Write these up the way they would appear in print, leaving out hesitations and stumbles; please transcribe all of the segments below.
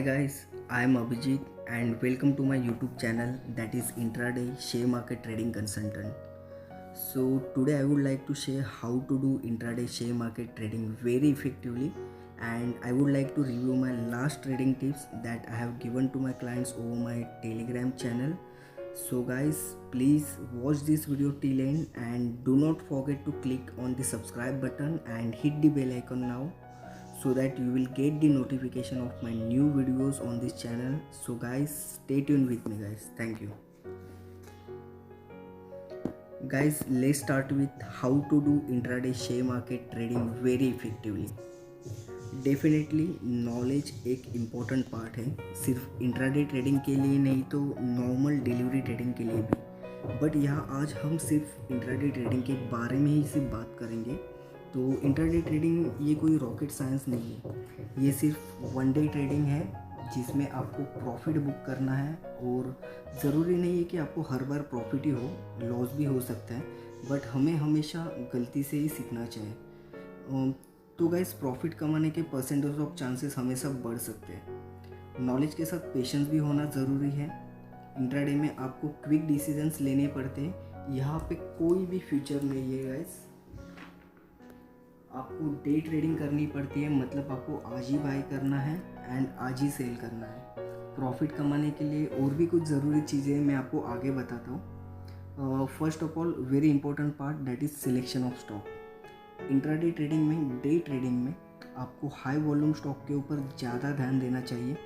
guys, I am Abhijit and welcome to my YouTube channel that is Intraday Share Market Trading Consultant. So today I would like to share how to do intraday share market trading very effectively, and I would like to review my last trading tips that I have given to my clients over my Telegram channel. So guys, please watch this video till end and do not forget to click on the subscribe button and hit the bell icon now, so that you will get the notification of my new videos on this channel. So guys, stay tuned with me guys. Thank you. Guys, let's start with how to do intraday share market trading very effectively. Definitely knowledge एक important part है, सिर्फ intraday trading के लिए नहीं तो normal delivery trading के लिए भी। बट यहाँ आज हम सिर्फ इंट्राडे ट्रेडिंग के बारे में ही सिर्फ बात करेंगे। तो इंट्राडे ट्रेडिंग ये कोई रॉकेट साइंस नहीं है, ये सिर्फ वन डे ट्रेडिंग है जिसमें आपको प्रॉफिट बुक करना है। और ज़रूरी नहीं है कि आपको हर बार प्रॉफिट ही हो, लॉस भी हो सकता है, बट हमें हमेशा गलती से ही सीखना चाहिए। तो गाइस, प्रॉफिट कमाने के परसेंटेज ऑफ चांसेस हमेशा बढ़ सकते हैं। नॉलेज के साथ पेशेंस भी होना ज़रूरी है। इंट्राडे में आपको क्विक डिसीजंस लेने पड़ते हैं, यहाँ पे कोई भी फ्यूचर नहीं है गाइस। आपको डे ट्रेडिंग करनी पड़ती है, मतलब आपको आज ही बाय करना है एंड आज ही सेल करना है। प्रॉफिट कमाने के लिए और भी कुछ ज़रूरी चीज़ें मैं आपको आगे बताता हूँ। First of all, very important part that is selection of stock. Intraday trading में, डे ट्रेडिंग में आपको हाई वॉल्यूम स्टॉक के ऊपर ज़्यादा ध्यान देना चाहिए।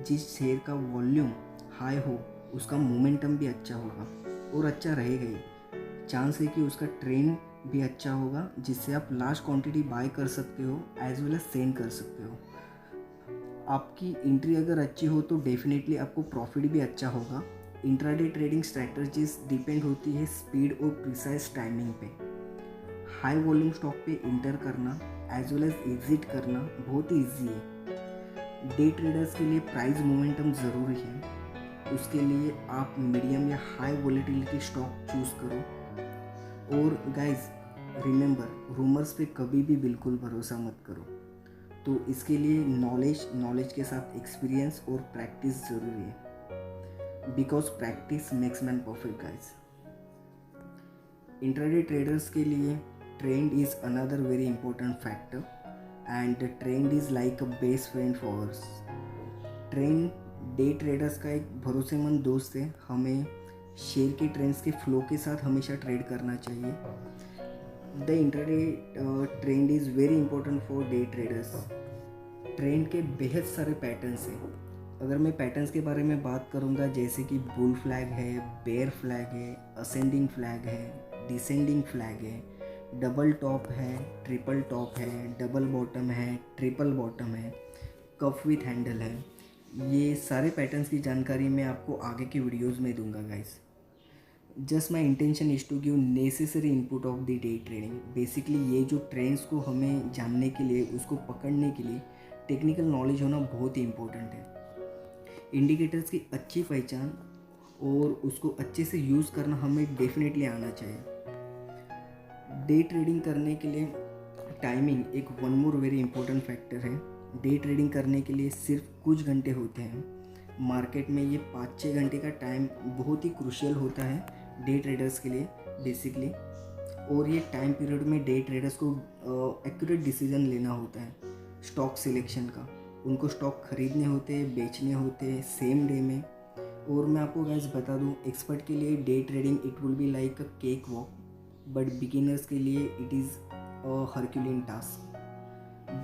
जिस शेयर का वॉल्यूम हाई हो उसका मोमेंटम भी अच्छा होगा और अच्छा रहेगा ही। चांस है कि उसका ट्रेंड भी अच्छा होगा, जिससे आप लार्ज क्वांटिटी बाय कर सकते हो एज वेल एज सेल कर सकते हो। आपकी एंट्री अगर अच्छी हो तो डेफिनेटली आपको प्रॉफिट भी अच्छा होगा। इंट्राडे ट्रेडिंग स्ट्रैटेजीज डिपेंड होती है स्पीड और प्रिसाइज टाइमिंग पे। हाई वॉल्यूम स्टॉक पे इंटर करना एज वेल एज एग्जिट करना बहुत ही ईजी है। डे ट्रेडर्स के लिए प्राइस मोमेंटम ज़रूरी है, उसके लिए आप मीडियम या हाई वॉलेटिलिटी स्टॉक चूज़ करो। और गाइज रिमेंबर, रूमर्स पे कभी भी बिल्कुल भरोसा मत करो। तो इसके लिए नॉलेज के साथ एक्सपीरियंस और प्रैक्टिस ज़रूरी है, because practice makes man perfect guys. Intraday traders के लिए trend is another very important factor, and trend is like a best friend for us. Trend day traders का एक भरोसेमंद दोस्त है। हमें शेयर के ट्रेंड्स के फ्लो के साथ हमेशा ट्रेड करना चाहिए। The intraday trend is very important for day traders. Trend के बेहद सारे पैटर्न्स हैं। अगर मैं पैटर्न्स के बारे में बात करूंगा, जैसे कि बुल फ्लैग है, बेयर फ्लैग है, असेंडिंग फ्लैग है, डिसेंडिंग फ्लैग है, डबल टॉप है, ट्रिपल टॉप है, डबल बॉटम है, ट्रिपल बॉटम है, कफ विथ हैंडल है, ये सारे पैटर्न्स की जानकारी मैं आपको आगे की वीडियोस में दूंगा guys. Just my intention is to give necessary input of the day trading. Basically ये जो ट्रेंड्स को हमें जानने के लिए, उसको पकड़ने के लिए टेक्निकल नॉलेज होना बहुत ही इम्पोर्टेंट है। इंडिकेटर्स की अच्छी पहचान और उसको अच्छे से यूज़ करना हमें डेफिनेटली आना चाहिए। डे ट्रेडिंग करने के लिए टाइमिंग एक one more very important factor है। डे ट्रेडिंग करने के लिए सिर्फ कुछ घंटे होते हैं। मार्केट में ये 5-6 घंटे का टाइम बहुत ही क्रूशियल होता है डे ट्रेडर्स के लिए बेसिकली। और ये टाइम पीरियड में डे ट्रेडर्स को एक्यूरेट डिसीजन लेना होता है स्टॉक सिलेक्शन का। उनको स्टॉक खरीदने होते हैं, बेचने होते हैं सेम डे में। और मैं आपको गाइस बता दूं, एक्सपर्ट के लिए day trading it will be like a cake walk, but beginners के लिए it is a Herculean task.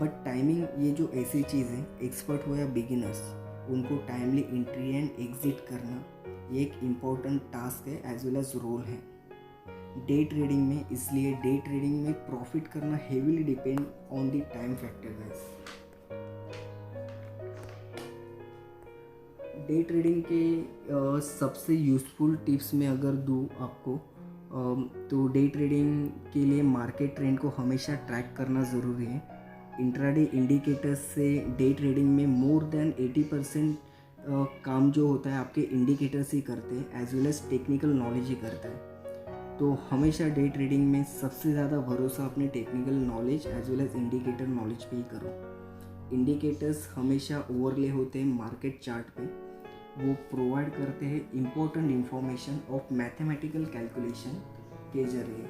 But timing ये जो ऐसी चीज़ है, एक्सपर्ट हो या बिगिनर्स, उनको टाइमली एंट्री एंड एग्जिट करना ये एक इम्पॉर्टेंट टास्क है एज वेल एज रोल है डे ट्रेडिंग में। इसलिए डे ट्रेडिंग में प्रॉफिट करना heavily depend on the time factor guys. Day trading के सबसे यूज़फुल टिप्स में अगर दूँ आपको, तो डे ट्रेडिंग के लिए मार्केट ट्रेंड को हमेशा ट्रैक करना ज़रूरी है। इंट्राडे इंडिकेटर्स से डे ट्रेडिंग में मोर देन 80% काम जो होता है आपके इंडिकेटर्स ही करते हैं, as well as technical knowledge ही करता है। तो हमेशा डे ट्रेडिंग में सबसे ज़्यादा भरोसा अपने technical knowledge as well as indicator knowledge पे ही करो। इंडिकेटर्स हमेशा ओवरले होते हैं मार्केट चार्ट पे। वो प्रोवाइड करते हैं important information of mathematical calculation के जरिए।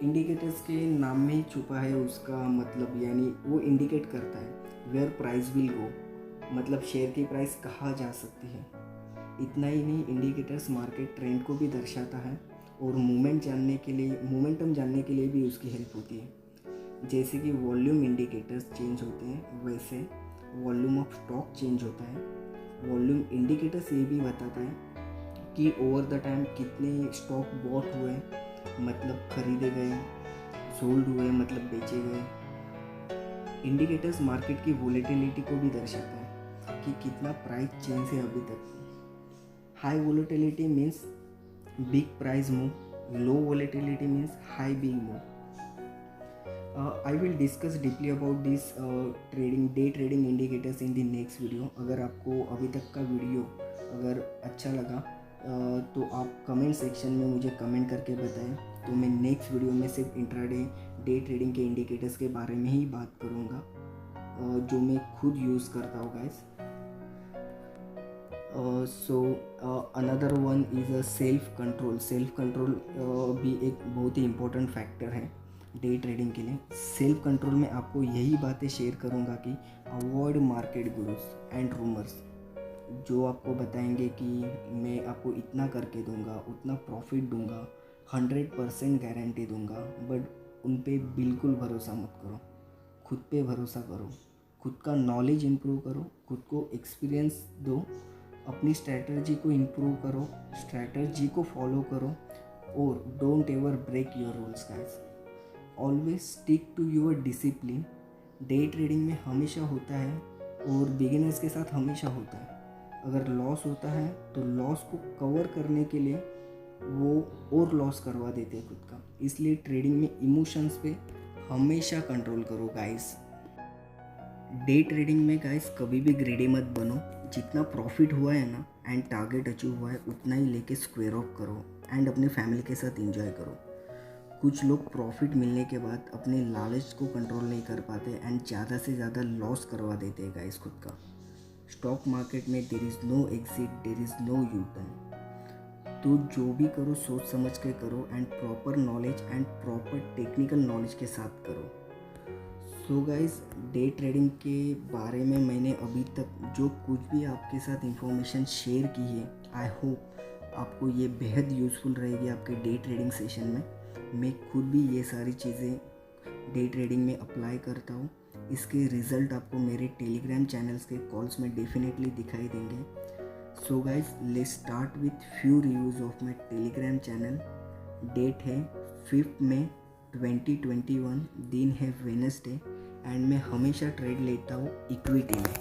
इंडिकेटर्स के नाम में ही छुपा है उसका मतलब, यानी वो इंडिकेट करता है वेयर प्राइस विल गो, मतलब शेयर की प्राइस कहाँ जा सकती है। इतना ही नहीं, इंडिकेटर्स मार्केट ट्रेंड को भी दर्शाता है और मोमेंटम जानने के लिए भी उसकी हेल्प होती है। जैसे कि वॉल्यूम इंडिकेटर्स चेंज होते हैं, वैसे वॉल्यूम ऑफ स्टॉक चेंज होता है। वॉल्यूम इंडिकेटर्स ये भी बताता है कि ओवर द टाइम कितने स्टॉक बॉट हुए, मतलब खरीदे गए, सोल्ड हुए मतलब बेचे गए। इंडिकेटर्स मार्केट की वोलेटिलिटी को भी दर्शाता है कि कितना प्राइस चेंज है अभी तक। High volatility means big price move, low volatility means high big move. I will discuss deeply about this day trading indicators in the next video. अगर आपको अभी तक का वीडियो अगर अच्छा लगा तो आप कमेंट सेक्शन में मुझे कमेंट करके बताएं, तो मैं नेक्स्ट वीडियो में सिर्फ इंट्राडे डे ट्रेडिंग के इंडिकेटर्स के बारे में ही बात करूँगा जो मैं खुद यूज़ करता हूँ guys. Another one is a self control. Self control भी एक बहुत ही इम्पोर्टेंट फैक्टर है डे ट्रेडिंग के लिए। सेल्फ कंट्रोल में आपको यही बातें शेयर करूँगा कि avoid market guru's and rumours, जो आपको बताएंगे कि मैं आपको इतना करके दूंगा, उतना प्रॉफिट दूंगा, 100% गारंटी दूंगा, बट उन पे बिल्कुल भरोसा मत करो। खुद पे भरोसा करो, खुद का नॉलेज इम्प्रूव करो, खुद को एक्सपीरियंस दो, अपनी स्ट्रैटेजी को इम्प्रूव करो, स्ट्रैटेजी को फॉलो करो और don't ever break your rules guys. Always stick to your discipline. Day trading में हमेशा होता है और बिगिनर्स के साथ हमेशा होता है। अगर लॉस होता है तो लॉस को कवर करने के लिए वो और लॉस करवा देते हैं खुद का। इसलिए ट्रेडिंग में इमोशंस पे हमेशा कंट्रोल करो गाइस। डे ट्रेडिंग में गाइस कभी भी ग्रेडी मत बनो। जितना प्रॉफिट हुआ है ना एंड टारगेट अचीव हुआ है उतना ही लेके स्क्वायर ऑफ करो एंड अपनी फैमिली के साथ एंजॉय करो। कुछ लोग प्रॉफिट मिलने के बाद अपने लालच को कंट्रोल नहीं कर पाते एंड ज़्यादा से ज़्यादा लॉस करवा देते हैं गाइस खुद का। स्टॉक मार्केट में there is no exit, there is no U turn. तो जो भी करो सोच समझ के करो and proper knowledge and proper technical knowledge के साथ करो। सो गाइस, डे ट्रेडिंग के बारे में मैंने अभी तक जो कुछ भी आपके साथ इंफॉर्मेशन शेयर की है, आई होप आपको ये बेहद यूज़फुल रहेगी आपके डे ट्रेडिंग सेशन में। मैं खुद भी ये सारी चीज़ें डे ट्रेडिंग में अप्लाई करता हूँ। इसके रिज़ल्ट आपको मेरे टेलीग्राम चैनल्स के कॉल्स में डेफिनेटली दिखाई देंगे। So guys, let's start with few reviews of my Telegram channel. Date है 5 मई 2021, दिन है वेडनेसडे एंड मैं हमेशा ट्रेड लेता हूँ इक्विटी में।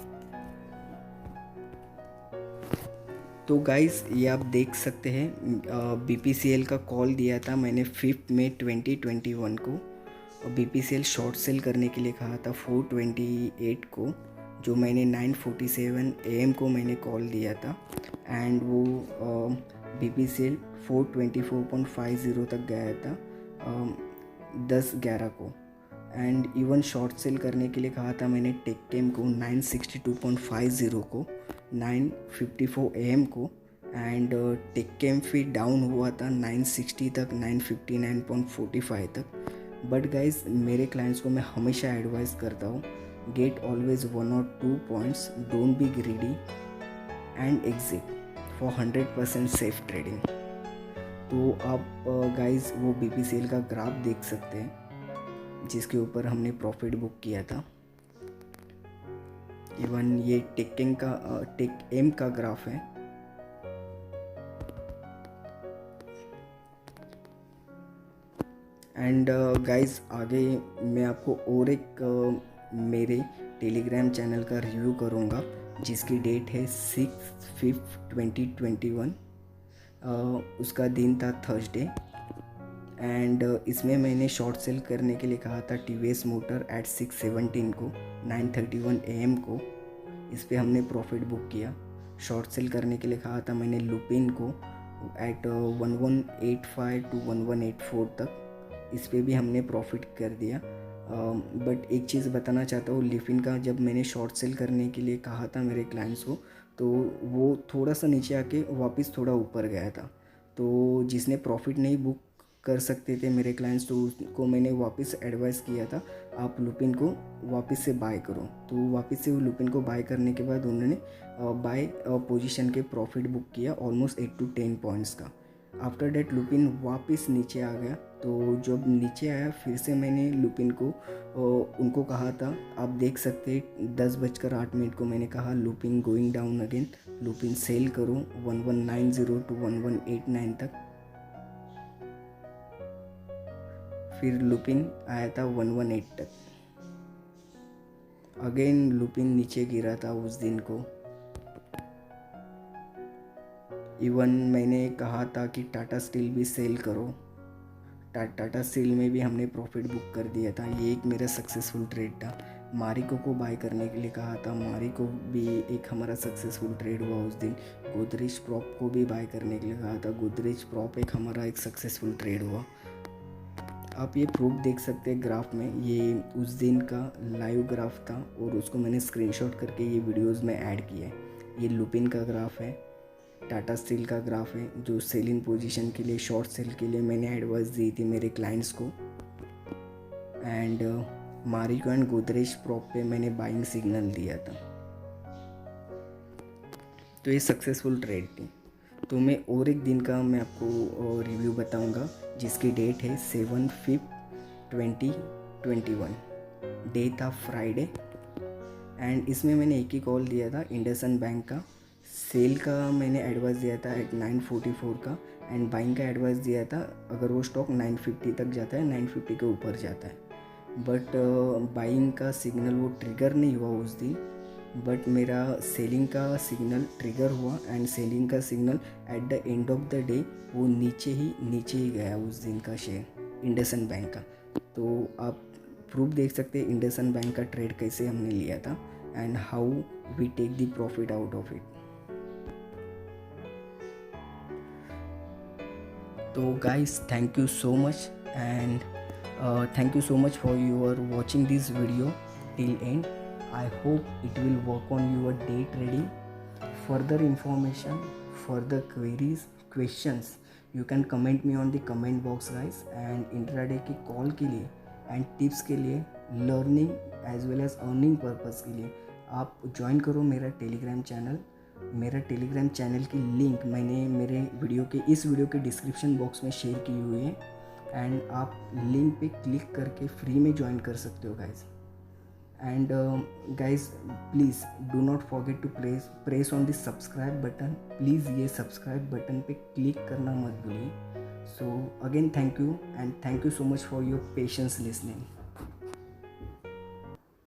तो गाइस, ये आप देख सकते हैं BPCL का कॉल दिया था मैंने 5 मई 2021 को। BPCL शॉर्ट सेल करने के लिए कहा था 428 को, जो मैंने 9:47 AM को मैंने कॉल दिया था एंड वो BPCL 424.50 तक गया था 10:11 को। एंड इवन शॉर्ट सेल करने के लिए कहा था मैंने टेक्केम को 962.50 को 9:54 AM को एंड टेक्केम फिर डाउन हुआ था 960 तक 959.45 तक। बट गाइज, मेरे क्लाइंट्स को मैं हमेशा एडवाइस करता हूँ, get always 1 or 2 points, don't be greedy and exit for 100% safe trading. तो आप गाइज वो BPCL का ग्राफ देख सकते हैं जिसके ऊपर हमने प्रॉफिट बुक किया था। इवन ये टेक-एम का ग्राफ है। एंड गाइज, आगे मैं आपको और एक मेरे टेलीग्राम चैनल का रिव्यू करूँगा जिसकी डेट है 6/5/2021। उसका दिन था थर्सडे एंड इसमें मैंने शॉर्ट सेल करने के लिए कहा था TVS मोटर एट 6:17 को 9:31 AM को। इस पर हमने प्रॉफिट बुक किया। शॉर्ट सेल करने के लिए कहा था मैंने लुपिन को एट 1185 to 1184 तक। इस पर भी हमने प्रॉफिट कर दिया बट एक चीज़ बताना चाहता हूँ, लिपिन का जब मैंने शॉर्ट सेल करने के लिए कहा था मेरे क्लाइंट्स को, तो वो थोड़ा सा नीचे आके वापस थोड़ा ऊपर गया था। तो जिसने प्रॉफिट नहीं बुक कर सकते थे मेरे क्लाइंट्स, तो उसको मैंने वापस एडवाइस किया था आप लुपिन को वापस से बाय करो। तो वापस से वो लुपिन को बाय करने के बाद उन्होंने बाय पोजीशन के प्रॉफिट बुक किया ऑलमोस्ट 8 to 10 पॉइंट्स का। आफ्टर डेट लुपिन वापस नीचे आ गया। तो जब नीचे आया फिर से मैंने लुपिन को उनको कहा था, आप देख सकते 10:08 को मैंने कहा Lupin going down again, Lupin sell करो 1190 to 1189 तक। फिर लुपिन आया था 118 तक, अगेन लुपिन नीचे गिरा था उस दिन को। इवन मैंने कहा था कि टाटा स्टील भी सेल करो, टाटा स्टील में भी हमने प्रॉफिट बुक कर दिया था। ये एक मेरा सक्सेसफुल ट्रेड था। मारिको को बाय करने के लिए कहा था, मारिको भी एक हमारा सक्सेसफुल ट्रेड हुआ उस दिन। गोदरेज प्रॉप को भी बाय करने के लिए कहा था, गोदरेज प्रॉप एक हमारा एक सक्सेसफुल ट्रेड हुआ। आप ये प्रूफ देख सकते हैं ग्राफ में, ये उस दिन का लाइव ग्राफ था और उसको मैंने स्क्रीनशॉट करके ये वीडियोस में ऐड किया है। ये लुपिन का ग्राफ है, टाटा स्टील का ग्राफ है, जो सेलिंग पोजीशन के लिए शॉर्ट सेल के लिए मैंने एडवाइस दी थी मेरे क्लाइंट्स को। And Marico and Godrej prop पे मैंने बाइंग सिग्नल दिया था। तो ये सक्सेसफुल ट्रेड थी। तो मैं और एक दिन का मैं आपको रिव्यू बताऊंगा जिसकी डेट है 7/5/2021, डे था फ्राइडे। एंड इसमें मैंने एक ही कॉल दिया था इंडसइंड बैंक का। सेल का मैंने एडवाइस दिया था एट 944 का, एंड बाइंग का एडवाइस दिया था अगर वो स्टॉक 950 तक जाता है, 950 के ऊपर जाता है। बट बाइंग का सिग्नल वो ट्रिगर नहीं हुआ उस दिन, बट मेरा सेलिंग का सिग्नल ट्रिगर हुआ। एंड सेलिंग का signal at the end of the day वो नीचे ही गया उस दिन का शेयर इंडसइंड बैंक का। तो आप प्रूफ देख सकते हैं इंडसइंड बैंक का ट्रेड कैसे हमने लिया था and how we take the profit out of it. तो guys, thank you so much, and thank you so much for your watching this video till end. I hope it will work on your day trading. Further information, further queries, questions, you can comment me on the comment box guys. And intraday की call के लिए and tips के लिए, learning as well as earning purpose के लिए आप join करो मेरा टेलीग्राम चैनल। मेरा टेलीग्राम चैनल की लिंक मैंने मेरे इस वीडियो के डिस्क्रिप्शन बॉक्स में शेयर की हुई है। एंड आप लिंक पे क्लिक करके फ्री में ज्वाइन कर सकते हो guys. And guys please do not forget to press on the subscribe button. Please ये सब्सक्राइब बटन पे क्लिक करना मत भूलिए। So again thank you, and thank you so much for your patience listening.